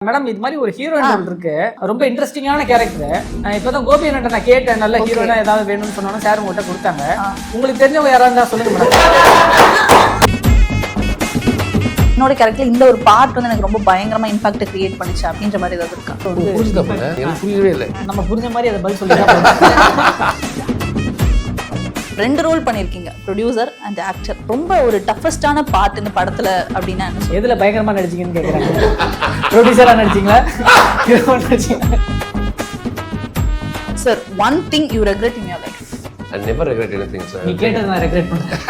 Madam இது மாதிரி ஒரு ஹீரோயின் இருக்கு, ரொம்ப இன்ட்ரெஸ்டிங்கான கேரக்டர். இப்பதான் கோபி அண்ணன் நான் கேட்டேன், நல்ல ஹீரோயினா ஏதாவது வேணும்னு சொன்னோன்னா சார் உங்கள்கிட்ட கொடுத்தாங்க. உங்களுக்கு தெரிஞ்சவங்க யாராவது இருந்தா சொல்லுங்க மேடம். என்னோட கேரக்டர் இந்த ஒரு பார்ட் வந்து எனக்கு ரொம்ப பயங்கரமா இம்பாக்ட் கிரியேட் பண்ணுச்சு அப்படின்ற மாதிரி ஏதாவது இருக்கா? புரியவே இல்லை. நம்ம புரிஞ்ச மாதிரி அதை பதில் சொல்லுங்க. 2 ரோல் பண்ணிருக்கீங்க, ப்ரொடியூசர் அண்ட் ஆக்டர். ரொம்ப ஒரு டஃபஸ்டான பார்ட் இந்த படத்துல அப்படின்னா எதுல பயங்கரமா நடிச்சீங்கன்னு கேக்குறாங்க. ப்ரொடியூசரா நடிச்சீங்களா, ஹீரோவா நடிச்சீங்களா? Sir, one thing you regret in your life? I never regret anything, sir. நீ கேட்டது நான் ரெக்ரெட் பண்றேன்.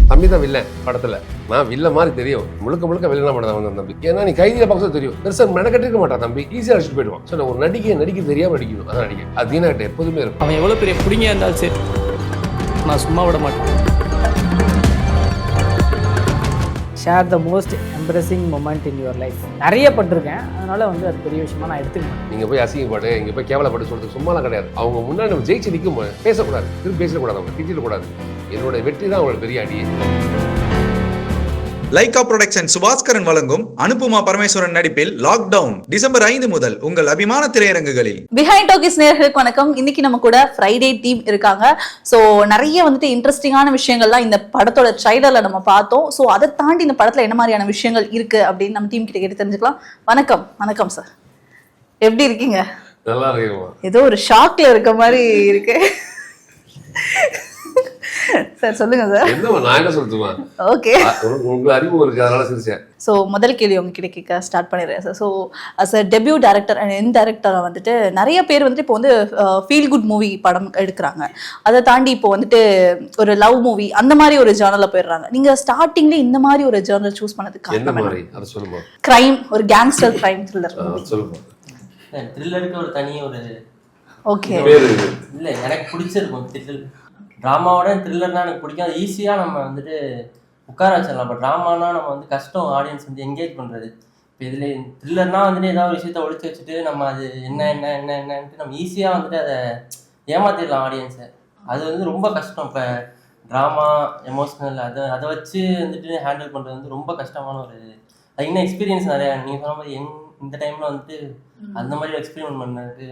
தம்பி தான் வில்லன் படத்துல. நான் வில்ல மாதிரி தெரியும், முழுக்க முழுக்க வில்லனா பண்ணதான் வந்தேன் தம்பி. ஏன்னா நீ கைதியில பார்க்க தெரியும், பெருசா மெனக்கட்டிருக்க மாட்டான் தம்பி, ஈஸியா அடிச்சுட்டு போயிடுவான். ஸோ ஒரு நடிக்க தெரியாம நடிக்கணும், அதான் நடிக்க. அது தீனாகிட்ட எப்போதுமே இருக்கும். அவன் எவ்வளவு பெரிய புடிங்க இருந்தாலும் சரி, நான் சும்மா விட மாட்டேன். Share the most embarrassing moment in your life. நிறைய பட்டிருக்கேன், அதனால வந்து அது பெரிய விஷயமா நான் எடுத்துக்கேன். நீங்க போய் அசிங்கப்பட்டு இங்க போய் கேவலப்பட்டு சொல்றது சும்மாலாம் கிடையாது. அவங்க முன்னாடி நம்ம ஜெயிச்சு நிற்கும் பேசக்கூடாது, திரும்பி பேசக்கூடாது, அவங்க திட்டிடக்கூடாது. என்னோட வெற்றி தான் அவங்களுக்கு பெரிய அடியே. லைகா புரொடக்ஷன் சுபாஸ்கரன் வழங்கும் அனுப்புமா பரமேஸ்வரன் நடிப்பில் லாக்டவுன் டிசம்பர் 5 முதல் உங்கள் அபிமான திரையரங்குகளில். பிஹைண்ட் டாக்கிஸ் நேயர்களுக்கு வணக்கம். இன்னைக்கு நம்ம கூட ஃப்ரைடே டீம் இருக்காங்க. ஸோ நிறைய வந்துட்டு இன்ட்ரெஸ்டிங்கான விஷயங்கள்லாம் இந்த படத்தோட ட்ரைலர்ல நம்ம பார்த்தோம். ஸோ அதை தாண்டி இந்த படத்துல என்ன மாதிரியான விஷயங்கள் இருக்கு அப்படின்னு நம்ம டீம் கிட்ட கேட்டு தெரிஞ்சுக்கலாம். வணக்கம். வணக்கம் சார், எப்படி இருக்கீங்க? நல்லா இருக்குமா? ஏதோ ஒரு ஷாக்ல இருக்க மாதிரி இருக்கு சார். சொல்லுங்க சார். என்ன நான் என்ன சொல்லுமா? ஓகே, உங்களுக்கு அறிவு இருக்கு, அதனால சிரிச்சேன். ஸோ முதல் கேள்வி உங்ககிட்ட கேட்க ஸ்டார்ட் பண்ணிடுறேன் sir. So sir, debut director and என் டேரக்டரை வந்துட்டு நிறைய பேர் வந்துட்டு இப்போ வந்து ஃபீல் குட் மூவி படம் எடுக்கிறாங்க. அதை தாண்டி இப்போ வந்துட்டு ஒரு லவ் மூவி அந்த மாதிரி ஒரு ஜேர்னலில் போயிடுறாங்க. நீங்கள் ஸ்டார்டிங்ல இந்த மாதிரி ஒரு ஜேர்னல் சூஸ் பண்ணதுக்கு என்ன மாதிரி அதை சொல்லுமா? கிரைம், ஒரு கேங்ஸ்டர் கிரைம் த்ரில்லர். சொல்லுமா. த்ரில்லருக்கு ஒரு தனி ஒரு ஓகே இல்லை, எனக்கு பிடிச்சிருக்கும் த்ரில்லர். ட்ராமாவோட த்ரில்லர்னா எனக்கு பிடிக்கும். அது ஈஸியாக நம்ம வந்துட்டு உட்கார வச்சிடலாம். இப்போ ட்ராமானா நம்ம வந்து கஷ்டம் ஆடியன்ஸ் வந்து என்கேஜ் பண்ணுறது. இப்போ இதில் த்ரில்லர்னா வந்துட்டு ஏதாவது ஒரு விஷயத்த ஒழிச்சு வச்சுட்டு நம்ம அது என்னன்ட்டு நம்ம ஈஸியாக வந்துட்டு அதை ஏமாத்திடலாம் ஆடியன்ஸை. அது வந்து ரொம்ப கஷ்டம். இப்போ ட்ராமா எமோஷ்னல் அதை வச்சு வந்துட்டு ஹேண்டில் பண்ணுறது வந்து ரொம்ப கஷ்டமான ஒரு அது. இன்னும் எக்ஸ்பீரியன்ஸ் நிறையா. நீங்கள் சொன்ன மாதிரி இந்த டைமில் வந்துட்டு அந்த மாதிரி எக்ஸ்பெரிமெண்ட் பண்ணதுக்கு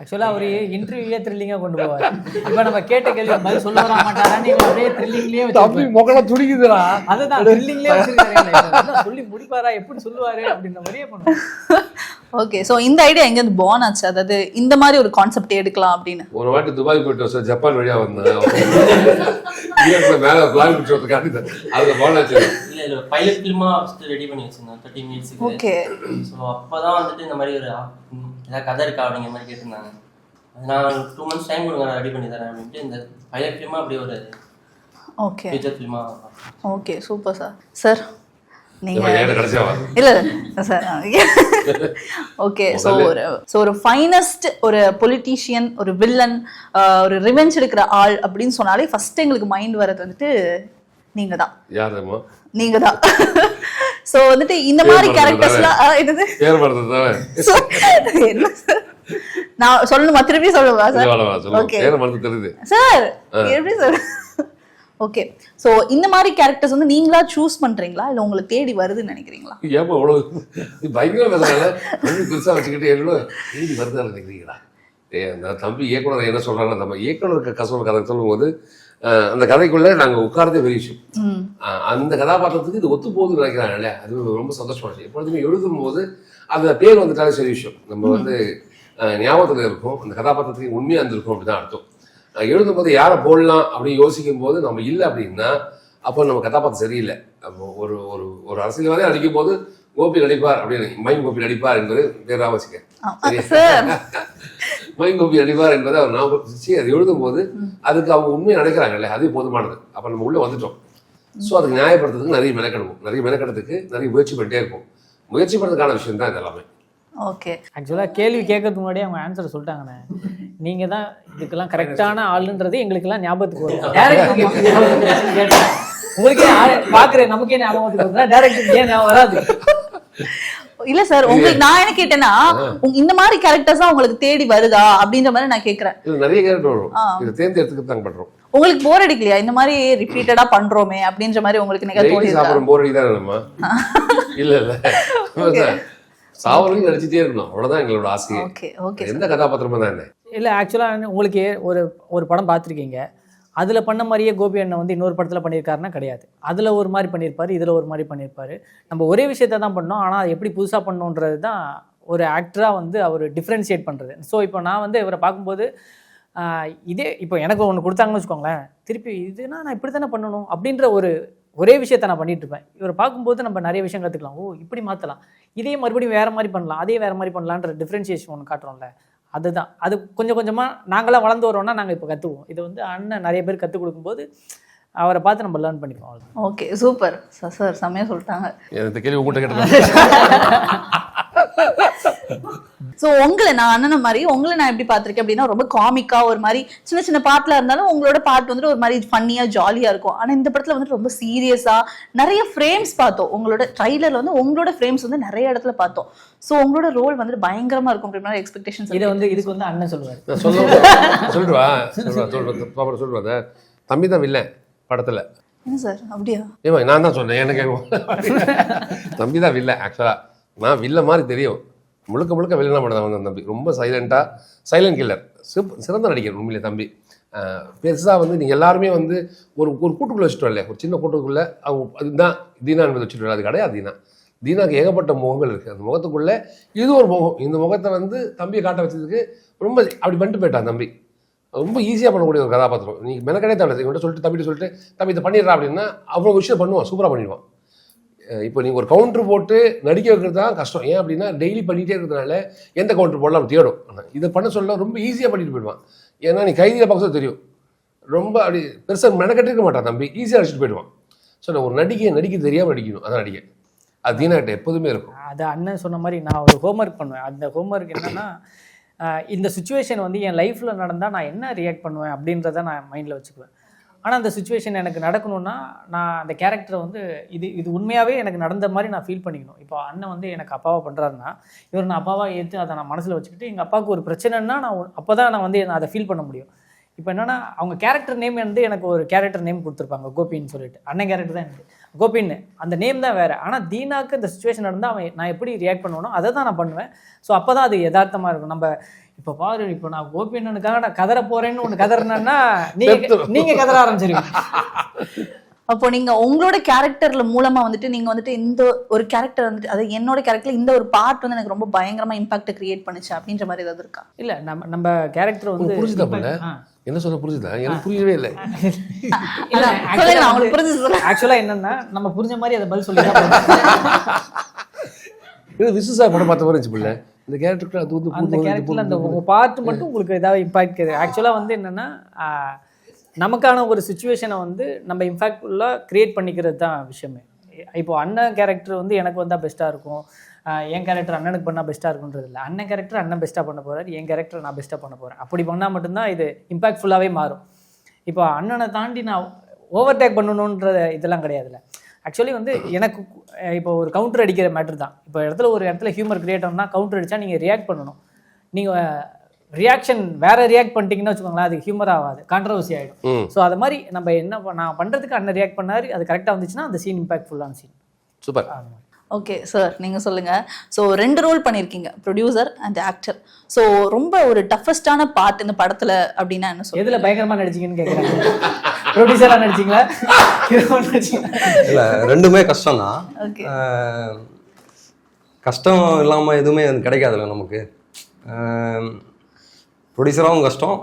ஆக்சுவலா அவரு இன்டர்வியூவே த்ரில்லிங்கா கொண்டு போவார். இப்ப நம்ம கேட்ட கேள்வி பதில் சொல்ல வர மாட்டாரா, நீங்க அப்படியே த்ரில்லிங்லயே தம்பி முகல துடிக்குதுடா. அதுதான் த்ரில்லிங்லயே வச்சிருக்காங்க. சொல்லி முடிப்பாரா, எப்படி சொல்லுவாரு அப்படின்ற மாதிரியே பண்ணுவோம். ஓகே, ஸோ இந்த ஐடியா எங்க இருந்து பார்ன் ஆச்சு? அதாவது இந்த மாதிரி ஒரு கான்செப்ட் எடுக்கலாம் அப்படின்னு. ஒரு வாட்டி துபாய் போயிட்டு சார், ஜப்பான் வழியா வந்தேன். மேல பிளான் பண்ணுறதுக்காண்டி அதுல போனாச்சு. இல்லை இல்லை, பைலட் ஃபிலிமாக ஃபஸ்ட்டு ரெடி பண்ணி வச்சுருந்தோம் 30 மினிட்ஸுக்கு. ஓகே, ஸோ அப்போ தான் வந்துட்டு இந்த மாதிரி ஒரு ஏதாவது கதை இருக்கா அப்படிங்கிற மாதிரி கேட்டிருந்தாங்க. அது நான் 2 months டைம் கொடுங்க, நான் ரெடி பண்ணி தரேன் அப்படின்ட்டு இந்த பைலட் ஃபிலிமாக அப்படியே ஒரு ஓகே ஃபியூச்சர் ஃபிலிமாக. Okay, super sir. சார் நீங்க கடைசியா இல்ல சார். ஓகே, ஸோ ஒரு ஃபைனஸ்ட் ஒரு பொலிட்டீஷியன், ஒரு வில்லன், ஒரு ரிவெஞ்ச் எடுக்கிற ஆள் அப்படின்னு சொன்னாலே ஃபர்ஸ்ட் எங்களுக்கு மைண்ட் வரது வந்துட்டு நீங்க தான். யாருமா? நீங்க தான். ஸோ வந்துட்டு இந்த மாதிரி கேரக்டர்ஸ்லாம் என்னது என்ன சார் நான் சொல்லணுமா, திருப்பி சொல்லுவா சார்? ஓகே சார், எப்படி சார்? ஓகே, ஸோ இந்த மாதிரி கேரக்டர்ஸ் வந்து நீங்களா சூஸ் பண்றீங்களா இல்லை உங்களுக்கு தேடி வருதுன்னு நினைக்கிறீங்களா? ஏப்பா அவ்வளவு பயங்கர பேசுறாங்க, பெருசா வச்சுக்கிட்டு எவ்வளோ தேடி வருதா நினைக்கிறீங்களா? தம்பி இயக்குனர் என்ன சொல்றாங்கன்னா, நம்ம இயக்குனர் கசோட கதை சொல்லும்போது அந்த கதைக்குள்ள நாங்கள் உட்கார்றதே பெரிய விஷயம். அந்த கதாபாத்திரத்துக்கு இது ஒத்து போகுதுன்னு நினைக்கிறாங்க இல்லையா, அது ரொம்ப சந்தோஷமா விஷயம். எப்பொழுதுமே எழுதும் போது அந்த பேர் வந்துட்டாலே சரி விஷயம். நம்ம வந்து ஞாபகத்தில் இருக்கும், அந்த கதாபாத்திரத்துக்கு உண்மையாக இருந்திருக்கும் அப்படிதான் அர்த்தம். எழுதும் போது யாரை போடலாம் அப்படின்னு யோசிக்கும் போது நம்ம இல்லை அப்படின்னா அப்போ நம்ம கதாபாத்திரம் சரியில்லை. நம்ம ஒரு ஒரு ஒரு அரசியல்வாதியை நடிக்கும் போது கோபி நடிப்பார் அப்படின்னு, மைன் கோபி நடிப்பார் என்பது பேராக வச்சுக்க. மைன் கோபி நடிப்பார் என்பதை அவர் ஞாபகம் அது எழுதும் போது அதுக்கு அவங்க உண்மையை நினைக்கிறாங்கல்ல, அது போதுமானது. அப்போ நம்ம உள்ளே வந்துட்டோம். ஸோ அதுக்கு நியாயப்படுத்துறதுக்கு நிறைய மெனக்கெடுறதுக்கு நிறைய முயற்சி பண்ணிட்டே இருப்போம். முயற்சி பண்ணுறதுக்கான விஷயம் தான் இது எல்லாமே. ஓகே, ஆக்சுவலாக கேள்வி கேட்கறதுக்கு முன்னாடியே அவங்க ஆன்சர் சொல்லிட்டாங்கண்ணே. நீங்கள் தான் இதுக்கெல்லாம் கரெக்டான ஆளுன்றது எங்களுக்கெல்லாம் ஞாபகத்துக்கு வரும். டேரக்டர் கேட்டேன், உங்களுக்கே பார்க்குறேன், நமக்கே ஞாபகத்துக்கு வருதுன்னா டேரக்டருக்கு ஏன் ஞாபகம் வராது? இல்ல சார், உங்களுக்கு நான் என்ன கேட்டேன்னா இந்த மாதிரி கேரக்டர்ஸ் உங்களுக்கு தேடி வருதா அப்படின்ற மாதிரி நான் கேக்குறேன். நிறைய கேரக்டர் வரும், இது தேர்ந்தெடுத்துக்கு தான் பண்றோம். உங்களுக்கு போர் அடிக்கலையா இந்த மாதிரி ரிப்பீட்டடா பண்றோமே அப்படின்ற மாதிரி உங்களுக்கு நீங்க டெய்லி தோணிருக்கா? சாப்பிட்ற போர் அடி தான் நம்ம இல்ல சாவரையும் நடிச்சுட்டே இருக்கணும், அவ்வளவுதான் எங்களோட ஆசையே. ஓகே ஓகே எந்த கதாபாத்திரமா தான் என்ன. இல்லை ஆக்சுவலாக உங்களுக்கு ஒரு படம் பார்த்துருக்கீங்க, அதில் பண்ண மாதிரியே கோபி அண்ணன் வந்து இன்னொரு படத்தில் பண்ணியிருக்காருன்னா கிடையாது. அதில் ஒரு மாதிரி பண்ணியிருப்பார், இதில் ஒரு மாதிரி பண்ணியிருப்பார். நம்ம ஒரே விஷயத்தை தான் பண்ணோம், ஆனால் அது எப்படி புதுசாக பண்ணணுன்றது தான் ஒரு ஆக்டராக வந்து அவர் டிஃப்ரென்ஷியேட் பண்ணுறது. ஸோ இப்போ நான் வந்து இவரை பார்க்கும்போது இதே இப்போ எனக்கு ஒன்று கொடுத்தாங்கன்னு வச்சுக்கோங்களேன், திருப்பி இதுனா நான் இப்படி தானே பண்ணணும் அப்படின்ற ஒரே விஷயத்தை நான் பண்ணிட்டு இருப்பேன். இவரை பார்க்கும்போது நம்ம நிறைய விஷயம் கற்றுக்கலாம். ஓ இப்படி மாற்றலாம், இதே மறுபடியும் வேறு மாதிரி பண்ணலாம், அதே வேறு மாதிரி பண்ணலான்ற டிஃப்ரென்ஷியேஷன் ஒன்று காட்டுறோம்ல, அதுதான். அது கொஞ்சம் கொஞ்சமாக நாங்களாம் வளர்ந்து வரோம்னா நாங்கள் இப்போ கற்றுக்குவோம். இது வந்து அண்ணன் நிறைய பேர் கற்றுக் கொடுக்கும்போது அவரை பார்த்து நம்ம லேர்ன் பண்ணிப்போம். ஓகே சூப்பர் சார், செம்மையாக சொல்லிட்டாங்க. இந்த கேள்வி உங்கள்கிட்ட கேட்டேன். ஸோ உங்களை நான் அண்ணன மாதிரி உங்களை நான் எப்படி பார்த்துருக்கேன் அப்படின்னா, ரொம்ப காமிக்கா ஒரு மாதிரி சின்ன சின்ன பாட்டில் இருந்தாலும் உங்களோட பாட்டு வந்துட்டு ஒரு மாதிரி ஃபன்னியாக ஜாலியாக இருக்கும். ஆனால் இந்த படத்தில் வந்துட்டு ரொம்ப சீரியஸாக நிறைய ஃப்ரேம்ஸ் பார்த்தோம். உங்களோட ட்ரைலரில் வந்து உங்களோட ஃப்ரேம்ஸ் வந்து நிறைய இடத்துல பார்த்தோம். ஸோ உங்களோட ரோல் வந்துட்டு பயங்கரமாக இருக்கும் அப்படின்ற எக்ஸ்பெக்டேஷன்ஸ். இதுக்கு வந்து அண்ணன் சொல்லுவார். சொல்லுவா தம்பி தான் வில்லை படத்துல. என்ன சார் அப்படியா? ஏமா நான் தான் சொன்னேன், என்ன கேட்கும். தம்பி தான் வில்லை. ஆக்சுவலா நான் வில்ல மாதிரி தெரியும், முழுக்க முழுக்க வில்லனா படம் வந்தேன். தம்பி ரொம்ப சைலண்ட் கில்லர், சிறந்த நடிகர் உண்மையிலே தம்பி. பெருசாக வந்து நீங்கள் எல்லாருமே வந்து ஒரு கூட்டுக்குள்ளே வச்சுட்டு வரல, ஒரு சின்ன கூட்டுக்குள்ளே அவங்க அதுதான் தீனா என்பதை வச்சுட்டு வரல. அது கிடையாது. தீனாக்கு ஏகப்பட்ட முகங்கள் இருக்குது. அந்த முகத்துக்குள்ளே இது ஒரு முகம். இந்த முகத்தை வந்து தம்பியை காட்ட வச்சதுக்கு ரொம்ப அப்படி பண்ணிட்டு போயிட்டான் தம்பி. ரொம்ப ஈஸியாக பண்ணக்கூடிய ஒரு கதாபாத்திரம். நீங்கள் மெனக்கடே தேவை. இவன்கிட்ட சொல்லிட்டு தம்பிட்டு சொல்லிட்டு தம்பி இதை பண்ணிடுறா அப்படின்னா அவ்வளோ விஷயம் பண்ணுவான், சூப்பராக பண்ணிடுவான். இப்போ நீங்கள் ஒரு கவுண்டர் போட்டு நடிக்க வைக்கிறது தான் கஷ்டம். ஏன் அப்படின்னா டெய்லி பண்ணிகிட்டே இருக்கிறதுனால எந்த கவுண்டர் போடலாம் தேடும். ஆனால் இதை பண்ண சொல்ல ரொம்ப ஈஸியாக பண்ணிட்டு போயிடுவான். ஏன்னா நீ கைதியில் பார்க்க தெரியும், ரொம்ப அப்படி பெருசாக மெனக்கட்டிருக்க மாட்டான் தம்பி, ஈஸியாக அடிச்சுட்டு போயிடுவான். ஸோ நான் ஒரு நடிக்க தெரியாமல் நடிக்கணும், அதான் நடிக்க. அது தீனாகிட்ட எப்போதுமே இருக்கும். அது அண்ணன் சொன்ன மாதிரி நான் ஒரு ஹோம்ஒர்க் பண்ணுவேன். அந்த ஹோம்ஒர்க் என்னன்னா, இந்த சுச்சுவேஷன் வந்து என் லைஃப்பில் நடந்தால் நான் என்ன ரியாக்ட் பண்ணுவேன் அப்படின்றத நான் மைண்டில் வச்சுக்குவேன். ஆனால் அந்த சுச்சுவேஷன் எனக்கு நடக்கணும்னா நான் அந்த கேரக்டரை வந்து இது உண்மையாகவே எனக்கு நடந்த மாதிரி நான் ஃபீல் பண்ணிக்கணும். இப்போ அண்ணன் வந்து எனக்கு அப்பாவாக பண்ணுறாருன்னா இவர் நான் அப்பாவாக ஏற்று அதை நான் மனசில் வச்சுக்கிட்டு எங்கள் அப்பாவுக்கு ஒரு பிரச்சனைன்னா அப்போ தான் நான் வந்து அதை ஃபீல் பண்ண முடியும். இப்போ என்னென்னா அவங்க கேரக்டர் நேம் வந்து எனக்கு ஒரு கேரக்டர் நேம் கொடுத்துருப்பாங்க கோபின்னு சொல்லிட்டு. அண்ணன் கேரக்டர் தான் எனக்கு கோபின்னு, அந்த நேம் தான் வேறு. ஆனால் தீனாக்கு இந்த சுச்சுவேஷன் நடந்தால் நான் எப்படி ரியாக்ட் பண்ணுவேனோ அதை தான் நான் பண்ணுவேன். ஸோ அப்போ தான் அது யதார்த்தமாக இருக்கும். நம்ம இப்போ பாரு, இப்போ நான் கோபின்னனுக்காக நான் கதற போகிறேன்னு ஒன்று கதறினேன்னா நீங்கள் கதற ஆரம்பிச்சிருவீங்க. அப்போ நீங்க உங்களோட கேரக்டர்ல மூலமா வந்துட்டு நீங்க வந்துட்டு இந்த ஒரு கேரக்டர் வந்துட்டு அது என்னோட கேரக்டர்ல இந்த ஒரு பார்ட் வந்து எனக்கு ரொம்ப பயங்கரமா இம்பாக்ட் கிரியேட் பண்ணுச்சு அப்படின்ற மாதிரி ஏதாவது இருக்கா? இல்ல நம்ம கேரக்டர் வந்து புரிஞ்சுதா பண்ண என்ன சொல்ல புரிஞ்சுதா? எனக்கு புரியவே இல்லை. இல்ல சொல்லுங்க, உங்களுக்கு புரிஞ்சு சொல்லுங்க. ஆக்சுவலா என்னன்னா நம்ம புரிஞ்ச மாதிரி அதை பதில் சொல்லி இது விசுசா படம் பார்த்த மாதிரி இருந்துச்சு பிள்ளை. இந்த கேரக்டருக்கு அது வந்து அந்த கேரக்டர்ல அந்த பார்ட் மட்டும் உங்களுக்கு ஏதாவது இம்பாக்ட் ஆக்சுவலா வந்து என்னன்னா நமக்கான ஒரு சுச்சுவேஷனை வந்து நம்ம இம்பாக்ட்ஃபுல்லாக க்ரியேட் பண்ணிக்கிறது தான் விஷயமே. இப்போது அண்ணன் கேரக்டர் வந்து எனக்கு வந்தால் பெஸ்ட்டாக இருக்கும், என் கேரக்டர் அண்ணனுக்கு பண்ணால் பெஸ்ட்டாக இருக்குன்றது இல்லை. அண்ணன் கேரக்டர் அண்ணன் பெஸ்ட்டாக பண்ண போகிறார், என் கேரக்டர் நான் பெஸ்ட்டாக பண்ண போகிறேன். அப்படி பண்ணால் மட்டும்தான் இது இம்பாக்ட்ஃபுல்லாகவே மாறும். இப்போ அண்ணனை தாண்டி நான் ஓவர்டேக் பண்ணணுன்ற இதெல்லாம் கிடையாதுல்ல. ஆக்சுவலி வந்து எனக்கு இப்போ ஒரு கவுண்டர் அடிக்கிற மேட்ரு தான். இப்போ ஒரு இடத்துல ஹியூமர் கிரியேட் ஆகும்னா கவுண்டர் அடித்தா நீங்கள் ரியாக்ட் பண்ணணும். நீங்கள் ரியாக்ஷன் வேற ரியாக்ட் பண்ணிட்டீங்கன்னு வச்சுக்கோங்களேன், அது ஹியூமர் ஆகாது, கான்ட்ரவர்சி ஆகிடும். ஸோ அது மாதிரி நம்ம நான் பண்ணுறதுக்கு அண்ணன் ரியாக்ட் பண்ணாரு, அது கரெக்டாக வந்துச்சுன்னா அந்த சீன் இம்பாக்ட்ஃபுல்லான சீன். சூப்பர். ஓகே சார், நீங்கள் சொல்லுங்கள். ஸோ 2 ரோல் பண்ணியிருக்கீங்க, ப்ரொடியூசர் அண்ட் ஆக்டர். ஸோ ரொம்ப ஒரு டஃபஸ்டான பார்ட் இந்த படத்தில் அப்படின்னா என்ன சொல்லுங்கள்? எதில் பயங்கரமாக நடிச்சிங்கன்னு கேட்குறாங்க. ப்ரொடியூசராக நடிச்சிங்களா? இல்லை, ரெண்டுமே கஷ்டம் தான். கஷ்டம் இல்லாமல் எதுவுமே கிடைக்காதுல்ல நமக்கு. ப்ரொடியூசராகவும் கஷ்டம்,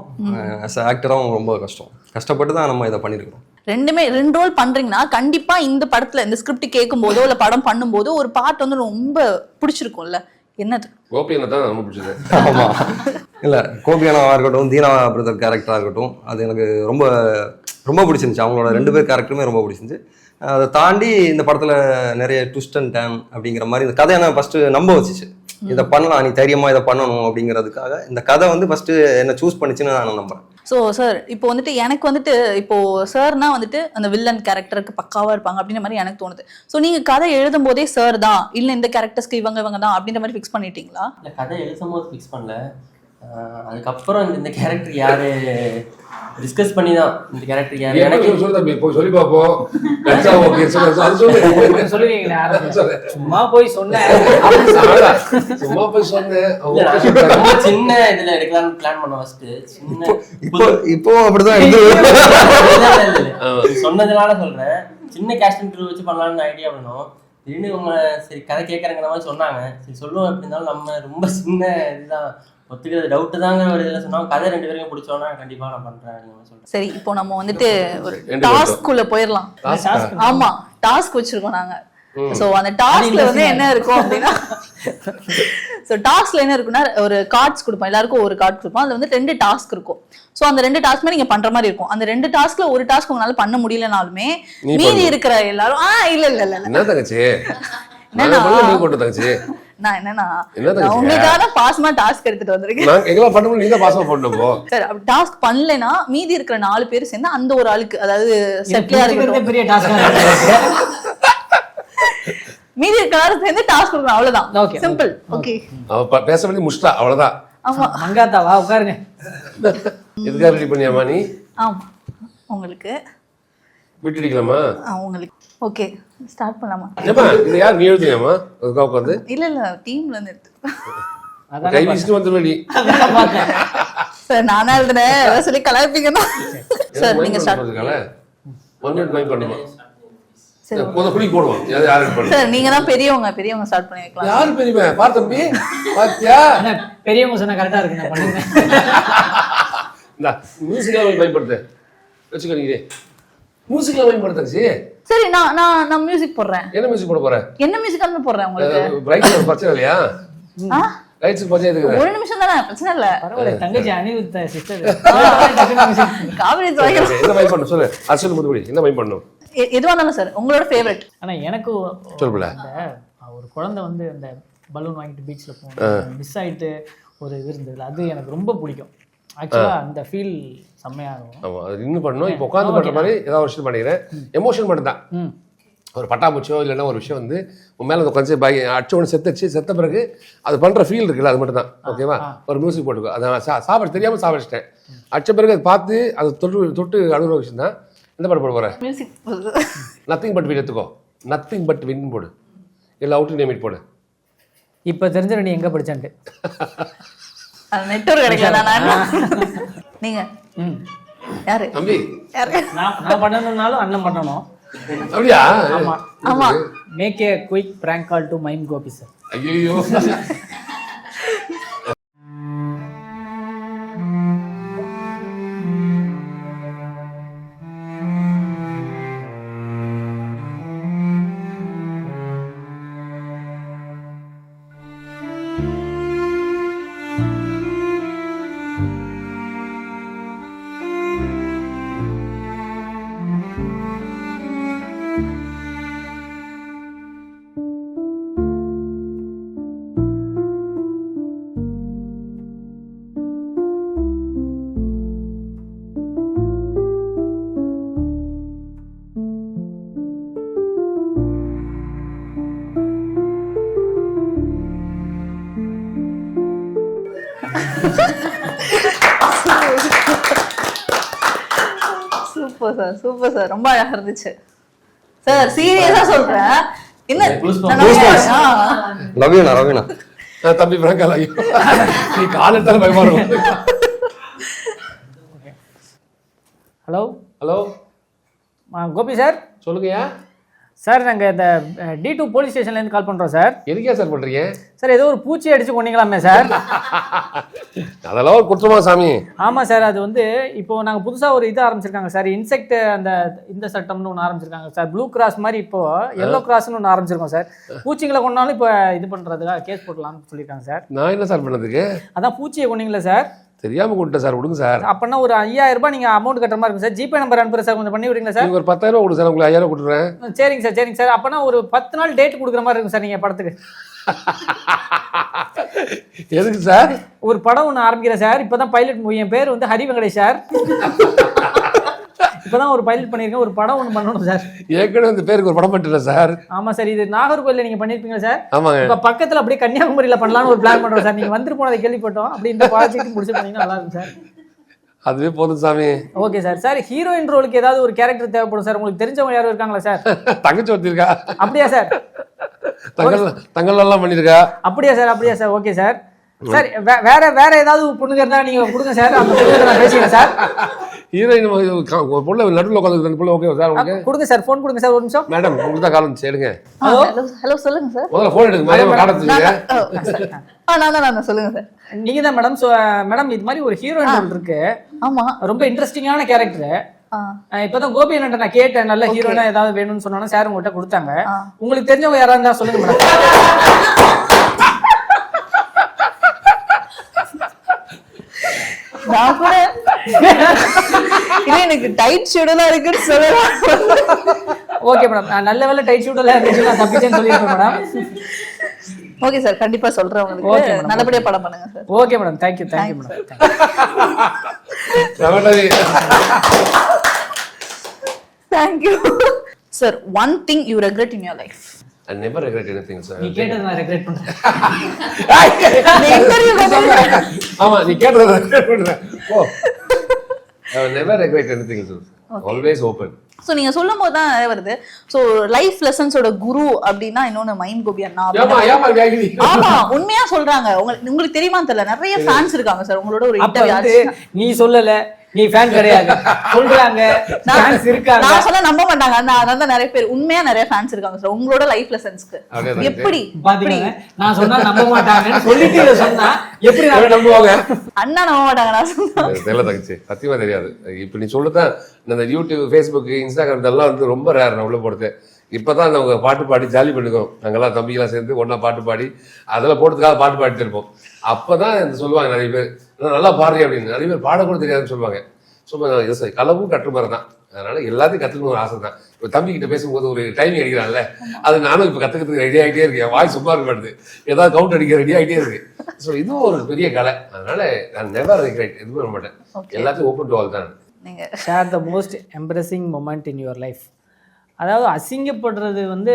ஆஸ் ஆக்டராகவும் ரொம்ப கஷ்டம். கஷ்டப்பட்டு தான் நம்ம இதை பண்ணியிருக்கோம். 2 ரோல் பண்றீங்கன்னா கண்டிப்பா இந்த படத்துல இந்த ஸ்கிரிப்ட் கேட்கும் போதோ இல்ல படம் பண்ணும்போது ஒரு பார்ட் வந்து ரொம்ப பிடிச்சிருக்கும்ல, என்னது? கோபியனை தான் ரொம்ப பிடிச்சது. ஆமா, இல்ல கோபியனாவா இருக்கட்டும், தீனா பிரதர் கேரக்டரா இருக்கட்டும், அது எனக்கு ரொம்ப ரொம்ப பிடிச்சிருந்துச்சு. அவங்களோட 2 பேர் கேரக்டருமே ரொம்ப பிடிச்சிருந்துச்சு. அதை தாண்டி இந்த படத்துல நிறைய ட்விஸ்ட் அண்ட் டர்ன் அப்படிங்கிற மாதிரி இந்த கதை என்ன ஃபர்ஸ்ட் நம்ப வச்சுச்சு. இதை பண்ணலாம், நீ தைரியமா இதை பண்ணணும் அப்படிங்கிறதுக்காக இந்த கதை வந்து ஃபர்ஸ்ட் என்ன சூஸ் பண்ணிச்சுன்னு நான் நம்புறேன். ஸோ சார், இப்போ வந்துட்டு எனக்கு வந்துட்டு இப்போ சார்னா வந்துட்டு அந்த வில்லன் கேரக்டருக்கு பக்காவா இருப்பாங்க அப்படின்ற மாதிரி எனக்கு தோணுது. ஸோ நீங்க கதை எழுதும் போதே சார் தான் இல்லை இந்த கேரக்டர்ஸ்க்கு இவங்க தான் அப்படின்ற மாதிரி ஃபிக்ஸ் பண்ணிட்டீங்களா? இல்லை, கதை எழுதும் போது ஃபிக்ஸ் பண்ணல. அதுக்கப்புறம் இந்த கேரக்டர் யாரு டிஸ்கஸ் பண்ணி தான் இந்த கேரக்டர் யாரு எனக்கு சொல்லு தம்பி, போய் சொல்லி பார்ப்போம். கட்சா ஓகே, சொல்லு, அது சொல்லு. சொல்லுவீங்களே சும்மா போய் சொன்னேன். சும்மா போய் சொன்னேன். ரொம்ப சின்ன இதுல எடுக்கலாம்னு பிளான் பண்ணோம் ஃபர்ஸ்ட். சின்ன இப்போ அப்படிதான் இருந்து சொன்னதுனால சொல்றேன், சின்ன கேஸ்ட் இன்டர்வியூ வச்சு பண்ணலாம்னு ஐடியா பண்ணோம். திடீர்னு இவங்க சரி கதை கேட்கறங்கிற மாதிரி சொன்னாங்க. சரி சொல்லுவோம், எப்படி இருந்தாலும் நம்ம ரொம்ப சின்ன இதுதான் ஒத்துக்கிறது டவுட் தாங்க ஒரு இதில் சொன்னாங்க. கதை 2 பேருக்கும் பிடிச்சோன்னா கண்டிப்பா நான் பண்றேன் சொல்றேன். சரி, இப்போ நம்ம வந்துட்டு ஒரு டாஸ்க்குள்ள போயிடலாம். ஆமா, டாஸ்க் வச்சிருக்கோம் நாங்க. சோ அந்த டாஸ்க்ல வந்து என்ன இருக்கும் அப்படின்னா, சோ டாஸ்க்ல என்ன இருக்குன்னா ஒரு கார்ட்ஸ் கொடுப்போம், எல்லாருக்கும் ஒரு கார்டு கொடுப்போம். அதுல வந்து 2 டாஸ்க் இருக்கும். சோ அந்த 2 டாஸ்க்குமே நீங்க பண்ற மாதிரி இருக்கும். அந்த 2 டாஸ்க்ல ஒரு டாஸ்க் உங்களால பண்ண முடியலனாலுமே மீதி இருக்கிற எல்லாரும் இல்ல இல்ல இல்ல என்ன தங்கச்சி தங்கச்சி நான் என்னன்னா உங்களுக்கான பாஸ்மா டாஸ்க் எடுத்துட்டு வந்திருக்கேன். நான் எங்கெல்லாம் பண்ண முடியும், நீ தான் பாஸ்மா பண்ணப்போ. சரி, அப்படி டாஸ்க் பண்ணலனா மீதி இருக்கிற 4 பேர் சேர்ந்து அந்த ஒரு ஆளுக்கு, அதாவது செட்லியா இருக்கிறது பெரிய டாஸ்க். மீதி இருக்கிற சேர்ந்து டாஸ்க் கொடுக்கணும், அவ்வளவுதான். Okay, simple. ஓகே, அவ பேச வேண்டிய முஷ்டா, அவ்வளவுதான். ஆமா, மங்காத்தா வா உட்காருங்க. எதுக்காக ரெடி பண்ணியாமா நீ? ஆமா, உங்களுக்கு விட்டுடிக்கலாமா? உங்களுக்கு ஓகே, ஸ்டார்ட் பண்ணலாமா? ஏமா இது யார் நீ எழுதுனியாமா? அதுக்காக உட்காந்து இல்ல இல்ல டீம்ல இருந்து எடுத்து கை வீசிட்டு வந்து வெளி. சார் நானா எழுதுனேன், அத சொல்லி கலாய்ப்பீங்கன்னா. சார் நீங்க ஸ்டார்ட் பண்ணுங்க. 1 மினிட் டைம் பண்ணுமா? சரி, குளி போடுவோம். யார் பண்ணு? சார் நீங்க தான் பெரியவங்க ஸ்டார்ட் பண்ணி வைக்கலாம். யார் பெரியவன்? பார் தம்பி, பாத்தியா? பெரியவங்க சொன்னா கரெக்டா இருக்கு, நான் பண்ணுங்க. இந்த மியூசிக்கா பயன்படுத்து வச்சுக்க. நீங்க மியூசிக்கா பயன்படுத்தாச்சு. சரி, நான் மியூசிக் போடுறேன். என்ன மியூசிக் போட போற? என்ன மியூசிக் வந்து போடுறேன் உங்களுக்கு? பிரைட் பிரச்சனை இல்லையா? ரைட்ஸ் பிரச்சனை எதுக்கு? ஒரு நிமிஷம் தானே, பிரச்சனை இல்ல. பரவாயில்ல, தங்கச்சி அனிருத் சிஸ்டர். காவிரி என்ன மைண்ட் பண்ணு சொல்லு. அசல் முதுகுடி என்ன மைண்ட் பண்ணும்? எதுவா இருந்தாலும் சார், உங்களோட ஃபேவரட். ஆனா எனக்கு சொல்லுல ஒரு குழந்தை வந்து அந்த பலூன் வாங்கிட்டு பீச்ல போகும், மிஸ் ஆயிட்டு ஒரு இது இருந்ததுல, அது எனக்கு ரொம்ப பிடிக்கும். ஆக்சுவலா அந்த ஃபீல் செம்மையா இருக்கும். ஆமா, அது இன்னும் பண்ணணும். இப்போ உட்காந்து பண்ற மாதிரி ஏதாவது ஒரு விஷயம் பண்ணிக்கிறேன். எமோஷன் மட்டும் தான். ஒரு பட்டாம்பூச்சோ இல்லைன்னா ஒரு விஷயம் வந்து உன் மேலே உட்காந்து அடிச்ச ஒன்று செத்த பிறகு அது பண்ணுற ஃபீல் இருக்குல்ல, அது மட்டும் தான். ஓகேவா? ஒரு மியூசிக் போட்டுக்கோ. அதை நான் சாப்பிட தெரியாமல் சாப்பிடுச்சிட்டேன். அடிச்ச பிறகு அதை பார்த்து அதை தொட்டு அழுகிற விஷயம் தான். எந்த பாட்டு போட போகிறேன்? மியூசிக். நத்திங் பட் வின் எடுத்துக்கோ. நத்திங் பட் வின் போடு, இல்லை அவுட் நேமிட் போடு. இப்போ தெரிஞ்சிடும் நீ எங்கே படிச்சான்ட்டு. நெட்வொர்க் கிடைக்கல. நீங்க யாரு தம்பி? நான் பண்ணணும்னாலும் அண்ணன் பண்ணணும். அப்படியா? ஆமா ஆமா. Make a quick prank call to Mime Gopi sir. ஐயோ, சூப்பர் சார், ரொம்ப அழகா இருந்துச்சு சார். சீரியஸா சொல்றேன். இல்ல ரவீனா தம்பி பிராங்கால், ஐயோ நீ கால் எடுத்தாலும் பயமா இருக்கும். Hello hello Gopi sir. சொல்லுங்கய்யா. சார் நாங்கள் இந்த D2 போலீஸ் ஸ்டேஷன்லேருந்து கால் பண்ணுறோம் சார். எதுக்கே சார் பண்ணுறீங்க? சார் ஏதோ ஒரு பூச்சி அடிச்சு கொண்டீங்களாமே சார். அதெல்லாம் ஒரு குற்றமா சாமி? ஆமாம் சார், அது வந்து இப்போ நாங்கள் புதுசாக ஒரு இது ஆரம்பிச்சிருக்காங்க சார், இன்செக்ட் இந்த சட்டம்னு ஒன்று ஆரம்பிச்சிருக்காங்க சார். ப்ளூ கிராஸ் மாதிரி இப்போ எல்லோ கிராஸ்னு ஒன்று ஆரம்பிச்சிருக்கோம் சார். பூச்சிங்களை கொண்டாலும் இப்போ இது பண்ணுறதுக்காக கேஸ் போடலாம்னு சொல்லியிருக்காங்க சார். நான் என்ன சார் பண்ணதுக்கு? அதான் பூச்சியை கொண்டீங்களா சார்? தெரியாம கொடுத்தேன் சார், கொடுங்க சார். அப்பனா ஒரு 5000 ரூபாய் நீங்க அமௌண்ட் கட்டுற மாதிரி இருக்கும் சார். ஜிபே நம்பர் அனுப்புறேன் சார், கொஞ்சம் பண்ணி விடுறீங்களா சார்? ஒரு 10000 ரூபாய் கொடுங்க சார், உங்களுக்கு 5000 கொடுத்துறேன். சரிங்க சார். அப்பனா ஒரு 10 நாள் டேட் கொடுக்குற மாதிரி இருக்கும் சார் நீங்க படத்துக்கு. எதுக்கு சார்? ஒரு படம் ஒன்று ஆரம்பிக்கிறேன் சார். இப்பதான் பைலட் மூவி. என் பேர் வந்து ஹரி வெங்கடேஷ் சார். இப்பதான் ஒரு பைலட் பண்ணியிருக்கேன், ஒரு படம் ஒன்று பண்ணணும் சார். ஏற்கனவே இந்த பேருக்கு ஒரு படம் பண்ணிட்டேன் சார். ஆமா சார், இது நாகர்கோயில்ல நீங்க பண்ணிருப்பீங்களா சார்? ஆமாங்க. இப்ப பக்கத்துல அப்படியே கன்னியாகுமரியில பண்ணலாம்னு ஒரு பிளான் பண்றோம் சார். நீங்க வந்துட்டு போனதை கேள்விப்பட்டோம். அப்படி இந்த ப்ராஜெக்ட் முடிச்சு பண்ணீங்கன்னா நல்லா இருக்கும் சார். அதுவே போதும் சாமி. Okay sir. சார் ஹீரோயின் ரோலுக்கு ஏதாவது ஒரு கேரக்டர் தேவைப்படும் சார். உங்களுக்கு தெரிஞ்சவங்க யாரும் இருக்காங்களா சார்? தங்கச்சி ஒருத்திருக்கா. அப்படியா சார்? தங்கல் எல்லாம் பண்ணிருக்கா. அப்படியா சார்? அப்படியா சார்? Okay sir. சார் வேற ஏதாவது பொண்ணுங்க இருந்தா நீங்க கொடுங்க சார். அந்த பொண்ணுங்க நான் பேசிக்கிறேன் சார். ஹீரோயின் பொண்ணு நடுவில் உட்காந்து பொண்ணு ஓகே சார் உங்களுக்கு கொடுங்க சார். ஃபோன் கொடுங்க சார். ஒரு நிமிஷம் மேடம். உங்களுக்கு தான் காலம் எடுங்க. ஹலோ ஹலோ சொல்லுங்க சார். முதல்ல ஃபோன் எடுங்க மேடம். காலத்துக்கு நான் சொல்லுங்க சார். நீங்க தான் மேடம். மேடம் இது மாதிரி ஒரு ஹீரோயின் ரோல் இருக்கு. ஆமா, ரொம்ப இன்ட்ரெஸ்டிங்கான கேரக்டர். இப்பதான் கோபி அண்ணன் நான் கேட்டேன், நல்ல ஹீரோயினா ஏதாவது வேணும்னு சொன்னா சார் உங்கள்கிட்ட கொடுத்தாங்க. உங்களுக்கு தெரிஞ்சவங்க யாரா இருந்தா சொல்லுங்க மேடம். நான் கூட எனக்கு டைட் ஷெட்யூலா இருக்குன்னு சொல்லலாம். ஓகே மேடம், நல்ல வேலை டைட் ஷூட்டெல்லாம் இருந்துச்சு, நான் தப்பிச்சேன்னு சொல்லியிருப்பேன் மேடம். ஓகே சார், கண்டிப்பா சொல்றேன் உங்களுக்கு. நல்லபடியா படம் பண்ணுங்க sir. Okay madam, thank you madam. Thank you sir. One thing you regret in your life. I never regret anything, sir. நீ கேட்டது நான் ரெக்ரெட் பண்றேன். ஆமா, நீ கேட்டது ரெக்ரெட் பண்றேன். ஓ, I never regret anything, sir. Always open. So நீங்க சொல்லும் போது தான் வருது. சோ லைஃப் லெசன்ஸோட குரு அப்படின்னா இன்னொன்னு மைண்ட் கோபி அண்ணா. ஆமா, உண்மையா சொல்றாங்க. உங்களுக்கு தெரியுமா தெரியல, நிறைய ஃபேன்ஸ் இருக்காங்க சார் உங்களோட. ஒரு இன்டர்வியூ நீ சொல்லல, நீ ஃபேன் கிடையாது சொல்றாங்க. ஃபேன்ஸ் இருக்காங்க, நான் சொன்னா நம்ப மாட்டாங்க. அதான் நிறைய பேர் உண்மையா நிறைய ஃபேன்ஸ் இருக்காங்க சார் உங்களோட லைஃப் லெசன்ஸ்க்கு. எப்படி பாத்தீங்க, நான் சொன்னா நம்ப மாட்டாங்கன்னு சொல்லிட்டு இத சொன்னா எப்படி நம்புவாங்க? அண்ணா நம்ப மாட்டாங்க. நான் சொன்னா தெரியல தங்கச்சி, சத்தியமா தெரியாது. இப்ப நீ சொல்லுதான் இந்த யூடியூப், ஃபேஸ்புக், இன்ஸ்டாகிராம் இதெல்லாம் வந்து ரொம்ப ரேர் நான் உள்ள போடுறது. இப்பதான் அவங்க பாட்டு பாடி ஜாலி பண்ணிக்கோம். நாங்கெல்லாம் தம்பிகளாம் சேர்ந்து ஒன்னா பாட்டு பாடி அதெல்லாம் போட்டுக்காக பாட்டு பாடிட்டு இருப்போம். அப்பதான் சொல்லுவாங்க நிறைய பேர், நல்லா பாடுறீங்க அப்படின்னு. நிறைய பேர் பாட கூட தெரியாதுன்னு சொல்லுவாங்க. சும்மா களவும் கற்று மாதிரி தான். அதனால எல்லாத்தையும் கத்துக்கணும் ஒரு ஆசை தான். இப்போ தம்பி கிட்ட பேசும்போது ஒரு டைமிங் அடிக்கிறான்ல, அது நானும் இப்போ கத்துக்கிறதுக்கு ரெடி ஆகிட்டே இருக்கேன். வாய் சும்மா இருக்க மாட்டேது, ஏதாவது கவுண்ட் அடிக்க ரெடி ஆகிட்டே இருக்கு. ஸோ இதுவும் ஒரு பெரிய கலை. அதனால நான் நெவர் ரெக்ரெட், எதுவும் பண்ண மாட்டேன். எல்லாத்தையும் ஓப்பன் டு ஆல் தான். நீங்க share the most embarrassing moment in your life. அதாவது அசிங்கப்படுறது வந்து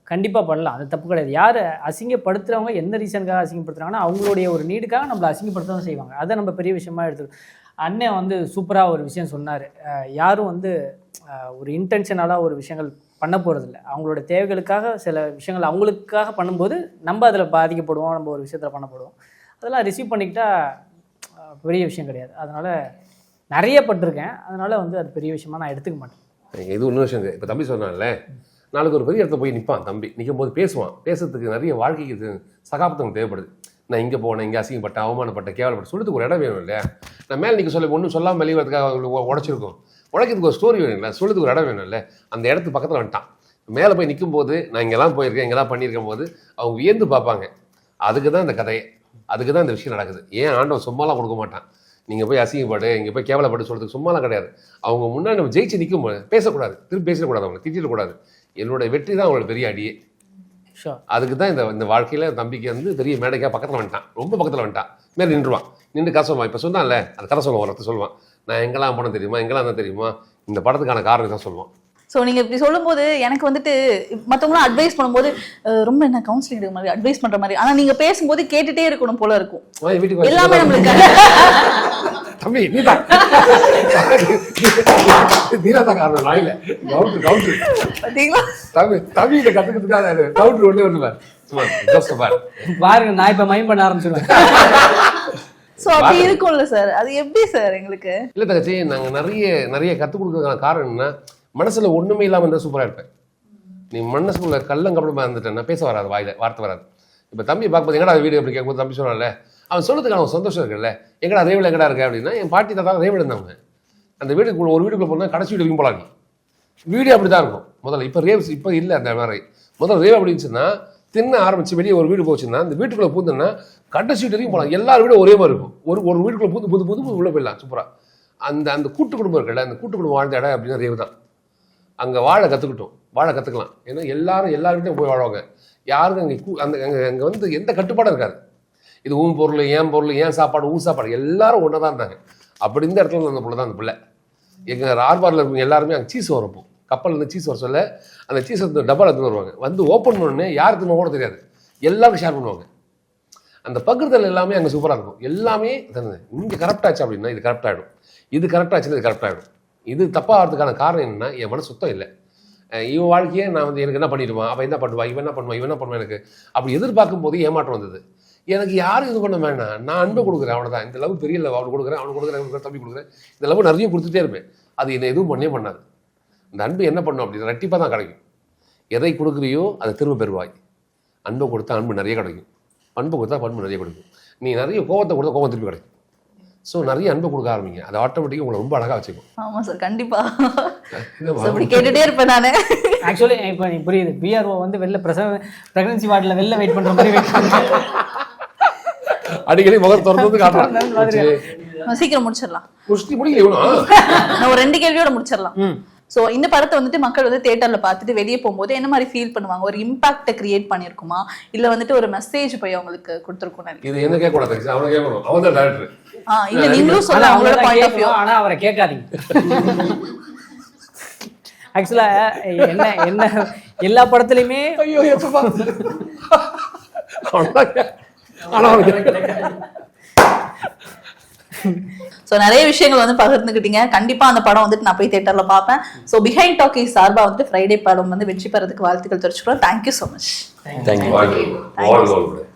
கண்டிப்பாக பண்ணலாம், அது தப்பு கிடையாது. யார் அசிங்கப்படுத்துகிறவங்க எந்த ரீசனுக்காக அசிங்கப்படுத்துறாங்கன்னா அவங்களுடைய ஒரு நீடுக்காக நம்மளை அசிங்கப்படுத்த தான் செய்வாங்க. அதை நம்ம பெரிய விஷயமா எடுத்துக்கணும். அண்ணன் வந்து சூப்பராக ஒரு விஷயம் சொன்னார். யாரும் வந்து ஒரு இன்டென்ஷனலாக ஒரு விஷயங்கள் பண்ண போகிறதில்ல. அவங்களோட தேவைகளுக்காக சில விஷயங்கள் அவங்களுக்காக பண்ணும்போது நம்ம அதில் பாதிக்கப்படுவோம், நம்ம ஒரு விஷயத்தில் பண்ணப்படுவோம். அதெல்லாம் ரிசீவ் பண்ணிக்கிட்டால் பெரிய விஷயம் கிடையாது. அதனால் நிறைய பட்டிருக்கேன். அதனால் வந்து அது பெரிய விஷயமா நான் எடுத்துக்க மாட்டேன். இது இன்னொரு விஷயம். இப்போ தம்பி சொன்னான்ல, நாளைக்கு ஒரு பெரிய இடத்துல போய் நிற்பான் தம்பி. நிற்கும் போது பேசுவான். பேசுறதுக்கு நிறைய வாழ்க்கைக்கு சகாப்தம் தேவைப்படுது. நான் இங்கே போனேன், இங்கே அசிங்கப்பட்டேன், அவமானப்பட்டேன், கேவலப்பட்டேன் சொல்றதுக்கு ஒரு இடம் வேணும் இல்லையா? நான் மேலே நீங்கள் சொல்ல ஒன்றும் சொல்லாமல் வெளிவரதுக்காக உடைச்சிருக்கோம். உடைக்கிறதுக்கு ஒரு ஸ்டோரி வேணும் இல்லை, சொல்றதுக்கு ஒரு இடம் வேணும் இல்லை? அந்த இடத்துக்கு பக்கத்தில் வந்துட்டான். மேலே போய் நிற்கும் போது நான் இங்கெல்லாம் போயிருக்கேன், இங்கெல்லாம் பண்ணியிருக்கும் போது அவங்க வியந்து பார்ப்பாங்க. அதுக்கு தான் இந்த கதையை, அதுக்கு தான் இந்த விஷயம் நடக்குது. ஏன் ஆண்டவன் சும்மாலாம் கொடுக்க மாட்டான். நீங்கள் போய் அசிங்கப்படு, இங்கே போய் கேவலப்பட்டு சொல்கிறதுக்கு சும்மாலாம் கிடையாது. அவங்க முன்னாடி நம்ம ஜெயிச்சு நிற்கும் போது பேசக்கூடாது, திருப்பி பேசிடக்கூடாது, அவங்க திட்டிடக்கூடாது. என்னோட வெற்றி தான் அவங்களோட பெரிய அடியே. அதுக்கு தான் இந்த வாழ்க்கையில் தம்பிக்கு வந்து பெரிய மேடைக்காக பக்கத்தில் வந்துட்டான், ரொம்ப பக்கத்தில் வந்துட்டான். மேலே நின்றுவான், நின்று கதை சொல்லுவான். இப்போ சொன்னான்ல அந்த கதை சொல்லுவான், ஒரு இடத்த சொல்லுவான். நான் எங்கெல்லாம் போனேன் தெரியுமா, எங்கெல்லாம் தான் தெரியுமா, இந்த படத்துக்கான காரணம் தான் சொல்லுவான். ஸோ நீங்கள் இப்படி சொல்லும்போது எனக்கு வந்துட்டு மற்றவங்களாம் அட்வைஸ் பண்ணும்போது ரொம்ப என்ன கவுன்சிலிங் எடுக்கிற மாதிரி அட்வைஸ் பண்ணுற மாதிரி, ஆனால் நீங்கள் பேசும்போது கேட்டுகிட்டே இருக்கணும் போல இருக்கும். வீட்டுக்கு எல்லாமே நம்மளுக்கு தம்பி நீதான் காரணம். நாயில கவுண்டர் பார்த்தீங்களா தம்பிகிட்ட கற்றுக்கிறதுக்காக கவுண்டர் ஒன்றே ஒன்று பாருங்க. நான் இப்போ மைண்ட் பண்ண ஆரம்பிச்சிருவேன். ஸோ அப்படி இருக்கும்ல சார், அது எப்படி சார் எங்களுக்கு? இல்லை தங்கச்சி, நாங்கள் நிறைய கற்றுக் கொடுக்கறதுக்கான காரணம் என்னன்னா, மனசுல ஒண்ணுமே இல்லாமல் இருந்தால் சூப்பராக இருப்பேன். நீ மனசுக்குள்ள கள்ளங்கப்படமாக இருந்துட்டேன்னா பேச வராது, வார்த்தை வராது. இப்போ தம்பி பார்க்கும்போது எங்கடா வீடு அப்படி கேட்கும்போது தம்பி சொன்னால அவன் சொல்றதுக்கான ஒரு சந்தோஷம் இருக்குல்ல. எங்கடா ரேவில் எங்கடா இருக்க அப்படின்னா, என் பாட்டி தாத்தா ரேவில் இருந்தவங்க. அந்த வீட்டுக்குள்ள ஒரு வீட்டுக்குள்ள போனால் கடைசி வீடு போகலாம். நீ வீடு அப்படி தான் இருக்கும் முதல்ல. இப்போ ரேவ் இப்போ இல்லை அந்த மாதிரி. முதல்ல ரேவ் அப்படி இருந்துச்சுன்னா தின்ன ஆரம்பிச்சு வெளியே ஒரு வீடு போச்சுன்னா அந்த வீட்டுக்குள்ள பூந்துன்னா கடைசி வீட்டு வரைக்கும் போகலாம். எல்லாரும் வீடும் ஒரே மாதிரி இருக்கும். ஒரு வீட்டுக்குள்ள புது உள்ள போயிடலாம் சூப்பராக. அந்த கூட்டு குடும்பம் இருக்குல்ல, அந்த கூட்டு குடும்பம் வாழ்ந்த இடம் அப்படின்னா ரேவ் தான். அங்கே வாழ கற்றுக்கலாம். ஏன்னா எல்லாருக்கிட்டையும் போய் வாழ்வாங்க. யாருக்கும் அங்கே வந்து எந்த கட்டுப்பாடும் இருக்காது. இது உன் பொருள், ஏன் பொருள், ஏன் சாப்பாடு, ஊன் சாப்பாடு எல்லாரும் ஒன்றா தான் இருந்தாங்க. அப்படி இந்த இடத்துல அந்த பிள்ளை தான் அந்த பிள்ளை. எங்கள் ஆர்பாரில் இருக்கவங்க எல்லாருமே அங்கே சீஸ் வரப்போம், கப்பலில் இருந்து சீஸ் வர சொல்ல அந்த சீஸ் டப்பாவில் எடுத்துன்னு வருவாங்க. வந்து ஓப்பன் பண்ணோடனே யாருக்கு கூட தெரியாது, எல்லாருக்கும் ஷேர் பண்ணுவாங்க. அந்த பகிர்தல் எல்லாமே அங்கே சூப்பராக இருக்கும். எல்லாமே இங்கே கரெக்ட் ஆச்சு அப்படின்னா இது கரெக்ட் ஆகிடும், இது கரெக்ட் ஆச்சுன்னா இது கரெக்ட் ஆகிடும். இது தப்பாகிறதுக்கான காரணம் என்னன்னா என் மனசு சுத்தம் இல்லை. இவன் வாழ்க்கையே நான் வந்து எனக்கு என்ன பண்ணிடுவான், அவன் என்ன பண்ணுவான், இவன் என்ன பண்ணுவான், இவன் என்ன பண்ணுவான், எனக்கு அப்படி எதிர்பார்க்கும் போது ஏமாற்றம் வந்தது. எனக்கு யாரும் இது பண்ண வேணாம், நான் அன்பை கொடுக்குறேன், அவனை இந்த லவ் பெரிய லவ், அவனுக்கு கொடுக்குறேன், அவனுக்கு கொடுக்குறேன், தம்பி கொடுக்குறேன், இந்த லவ் நிறைய கொடுத்துட்டே இருப்பேன். அது என்னை எதுவும் பண்ணவே பண்ணாது. இந்த அன்பு என்ன பண்ணும் அப்படின்னு ரெட்டிப்பாக தான் கிடைக்கும். எதை கொடுக்குறியோ அதை திரும்ப பெறுவாய். அன்பை கொடுத்தா அன்பு நிறைய கிடைக்கும், பண்பு கொடுத்தா பண்பு நிறைய கிடைக்கும். நீ நிறைய கோபத்தை கொடுத்தா கோபம் திருப்பி கிடைக்கும். ஸோ நிறைய அன்பை கொடுக்க ஆரம்பிங்க, அது ஆட்டோமேட்டிக்காக உங்களை ரொம்ப அழகாக வச்சுக்கும். ஆமா சார், கண்டிப்பா அப்படி கேட்டுட்டே இருப்பேன் நானு. ஆக்சுவலி இப்போ நீ புரியுது, பிஆர்ஓ வந்து வெளில பிரெக்னன்சி வார்டில் வெளில வெயிட் பண்ணுற மாதிரி வெயிட் பண்ணுறேன். அடிக்கடி முகம் திறந்து காட்டுறான். சீக்கிரம் முடிச்சிடலாம். முடியல நான் ஒரு 2 கேள்வியோட முடிச்சிடலாம். சோ இந்த படத்தை வந்துட்டு மக்கள் வந்து தியேட்டர்ல பார்த்துட்டு வெளியே போகும்போது என்ன மாதிரி ஃபீல் பண்ணுவாங்க? ஒரு இம்பாக்ட் கிரியேட் பண்ணிருக்குமா, இல்ல வந்துட்டு ஒரு மெசேஜ் போய் அவங்களுக்கு கொடுத்துருக்கும்? இது என்ன கேட்க கூடாது, அவனை கேட்கணும், அவன் தான் டைரக்டர். இல்ல நீங்களும் சொல்ல அவங்களோட பாயிண்ட் ஆஃப் வியூ. ஆனா அவரை கேட்காதீங்க. ஆக்சுவலா என்ன என்ன எல்லா படத்துலயுமே ஐயோ எப்பா சோ நிறைய விஷயங்கள் வந்து பகிர்ந்துக்கிட்டீங்க. கண்டிப்பா அந்த படம் வந்துட்டு நான் போய் தியேட்டர்ல பார்ப்பேன். சோ பிஹைண்ட் டாக்கீஸ் சார்பா வந்துட்டு ஃப்ரைடே படம் வந்து வெற்றி பெறதுக்கு வாழ்த்துக்கள் தெரிவிச்சுக்கிறோம். Thank you so much. தேங்க்யூ.